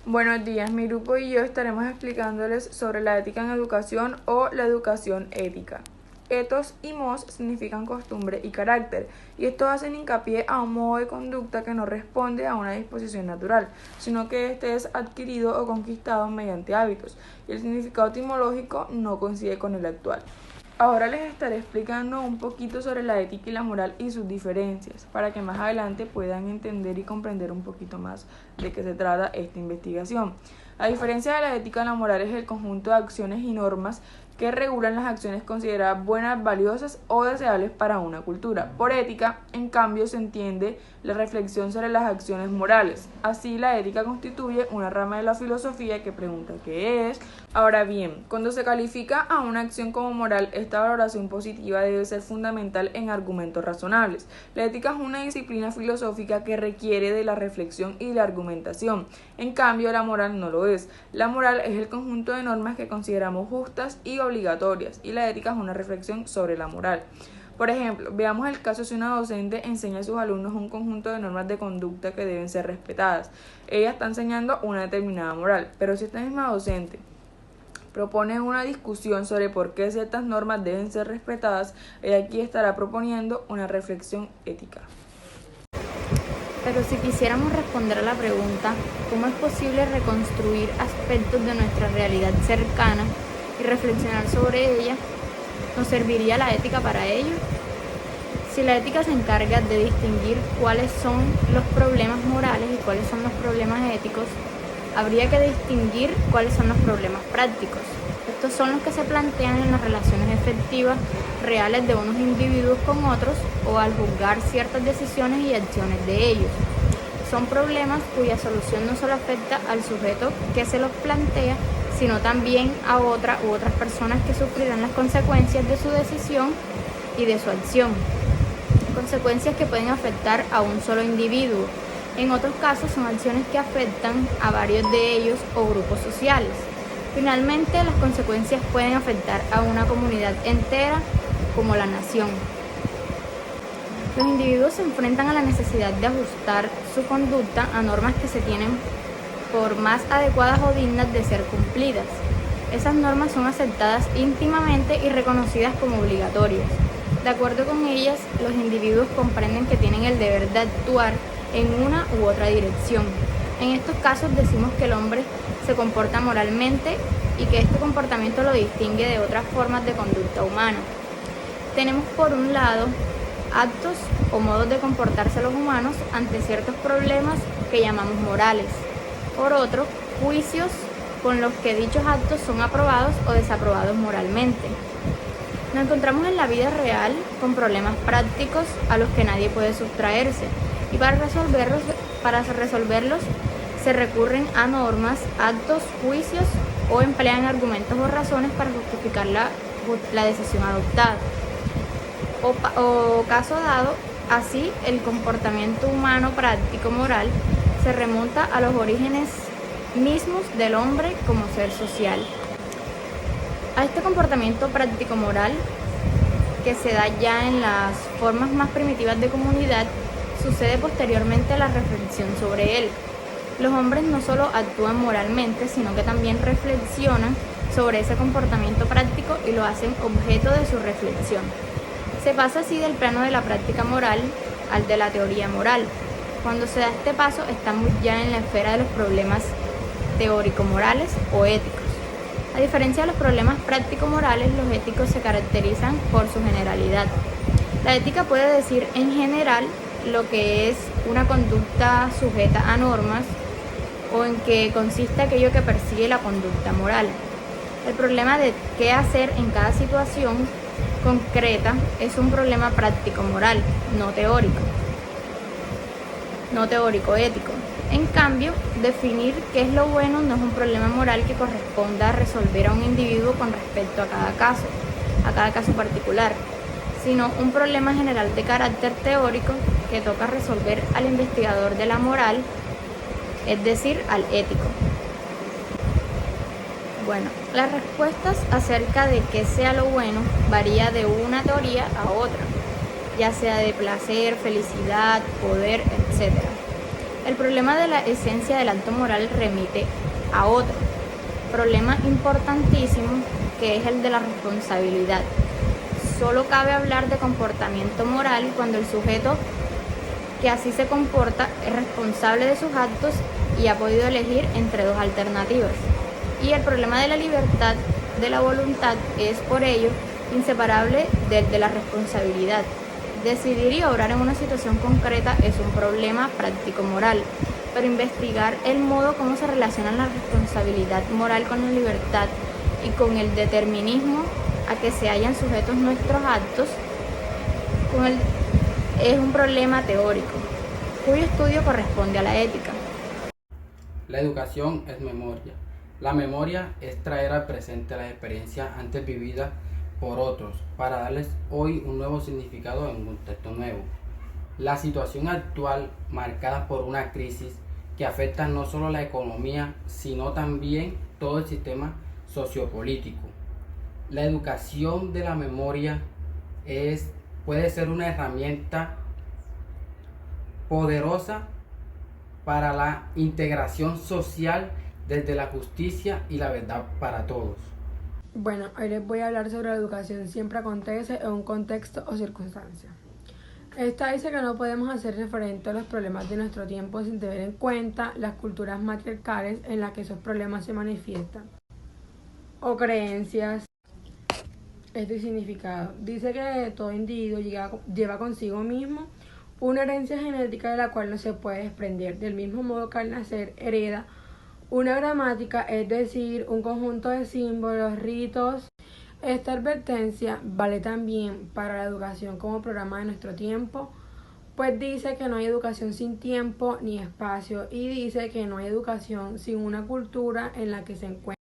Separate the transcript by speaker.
Speaker 1: Buenos días, mi grupo y yo estaremos explicándoles sobre la ética en educación o la educación ética. Ethos y mos significan costumbre y carácter, y estos hacen hincapié a un modo de conducta que no responde a una disposición natural, sino que éste es adquirido o conquistado mediante hábitos, y el significado etimológico no coincide con el actual. Ahora les estaré explicando un poquito sobre la ética y la moral y sus diferencias, para que más adelante puedan entender y comprender un poquito más de qué se trata esta investigación. A diferencia de la ética, la moral es el conjunto de acciones y normas que regulan las acciones consideradas buenas, valiosas o deseables para una cultura. Por ética, en cambio, se entiende la reflexión sobre las acciones morales. Así, la ética constituye una rama de la filosofía que pregunta qué es. Ahora bien, cuando se califica a una acción como moral, esta valoración positiva debe ser fundamental en argumentos razonables. La ética es una disciplina filosófica que requiere de la reflexión y la argumentación. En cambio, la moral no lo es. La moral es el conjunto de normas que consideramos justas y obligatorias, y la ética es una reflexión sobre la moral. Por ejemplo, veamos el caso si una docente enseña a sus alumnos un conjunto de normas de conducta que deben ser respetadas. Ella está enseñando una determinada moral, pero si esta misma docente propone una discusión sobre por qué ciertas normas deben ser respetadas, ella aquí estará proponiendo una reflexión ética.
Speaker 2: Pero si quisiéramos responder a la pregunta, ¿cómo es posible reconstruir aspectos de nuestra realidad cercana y reflexionar sobre ella? ¿Nos serviría la ética para ello? Si la ética se encarga de distinguir cuáles son los problemas morales y cuáles son los problemas éticos, habría que distinguir cuáles son los problemas prácticos. Estos son los que se plantean en las relaciones efectivas reales de unos individuos con otros o al juzgar ciertas decisiones y acciones de ellos. Son problemas cuya solución no solo afecta al sujeto que se los plantea, sino también a otra u otras personas que sufrirán las consecuencias de su decisión y de su acción. Consecuencias que pueden afectar a un solo individuo. En otros casos son acciones que afectan a varios de ellos o grupos sociales. Finalmente, las consecuencias pueden afectar a una comunidad entera como la nación. Los individuos se enfrentan a la necesidad de ajustar su conducta a normas que se tienen por más adecuadas o dignas de ser cumplidas. Esas normas son aceptadas íntimamente y reconocidas como obligatorias. De acuerdo con ellas, los individuos comprenden que tienen el deber de actuar en una u otra dirección. En estos casos decimos que el hombre se comporta moralmente y que este comportamiento lo distingue de otras formas de conducta humana. Tenemos por un lado actos o modos de comportarse los humanos ante ciertos problemas que llamamos morales. Por otro, juicios con los que dichos actos son aprobados o desaprobados moralmente. Nos encontramos en la vida real con problemas prácticos a los que nadie puede sustraerse, y para resolverlos se recurren a normas, actos, juicios o emplean argumentos o razones para justificar la decisión adoptada. O caso dado, así el comportamiento humano práctico moral se remonta a los orígenes mismos del hombre como ser social. A este comportamiento práctico moral, que se da ya en las formas más primitivas de comunidad, sucede posteriormente la reflexión sobre él. Los hombres no solo actúan moralmente, sino que también reflexionan sobre ese comportamiento práctico y lo hacen objeto de su reflexión. Se pasa así del plano de la práctica moral al de la teoría moral. Cuando se da este paso, estamos ya en la esfera de los problemas teórico-morales o éticos. A diferencia de los problemas práctico-morales, los éticos se caracterizan por su generalidad. La ética puede decir en general lo que es una conducta sujeta a normas o en qué consiste aquello que persigue la conducta moral. El problema de qué hacer en cada situación concreta es un problema práctico-moral, no teórico-ético. En cambio, definir qué es lo bueno no es un problema moral que corresponda a resolver a un individuo con respecto a cada caso particular, sino un problema general de carácter teórico que toca resolver al investigador de la moral, es decir, al ético. Bueno, las respuestas acerca de qué sea lo bueno varía de una teoría a otra, ya sea de placer, felicidad, poder, etc. El problema de la esencia del acto moral remite a otro problema importantísimo, que es el de la responsabilidad. Solo cabe hablar de comportamiento moral cuando el sujeto que así se comporta es responsable de sus actos y ha podido elegir entre dos alternativas. Y el problema de la libertad de la voluntad es, por ello, inseparable del de la responsabilidad. Decidir y obrar en una situación concreta es un problema práctico-moral, pero investigar el modo como se relaciona la responsabilidad moral con la libertad y con el determinismo a que se hallan sujetos nuestros actos es un problema teórico, cuyo estudio corresponde a la ética.
Speaker 3: La educación es memoria. La memoria es traer al presente las experiencias antes vividas por otros para darles hoy un nuevo significado en un contexto nuevo. La situación actual, marcada por una crisis que afecta no solo la economía, sino también todo el sistema sociopolítico. La educación de la memoria puede ser una herramienta poderosa para la integración social desde la justicia y la verdad para todos.
Speaker 1: Bueno, hoy les voy a hablar sobre la educación siempre acontece en un contexto o circunstancia. Esta dice que no podemos hacer referente a los problemas de nuestro tiempo sin tener en cuenta las culturas matriarcales en las que esos problemas se manifiestan, o creencias. Este significado dice que todo individuo lleva consigo mismo una herencia genética de la cual no se puede desprender, del mismo modo que al nacer hereda una gramática, es decir, un conjunto de símbolos, ritos. Esta advertencia vale también para la educación como programa de nuestro tiempo, pues dice que no hay educación sin tiempo ni espacio, y dice que no hay educación sin una cultura en la que se encuentra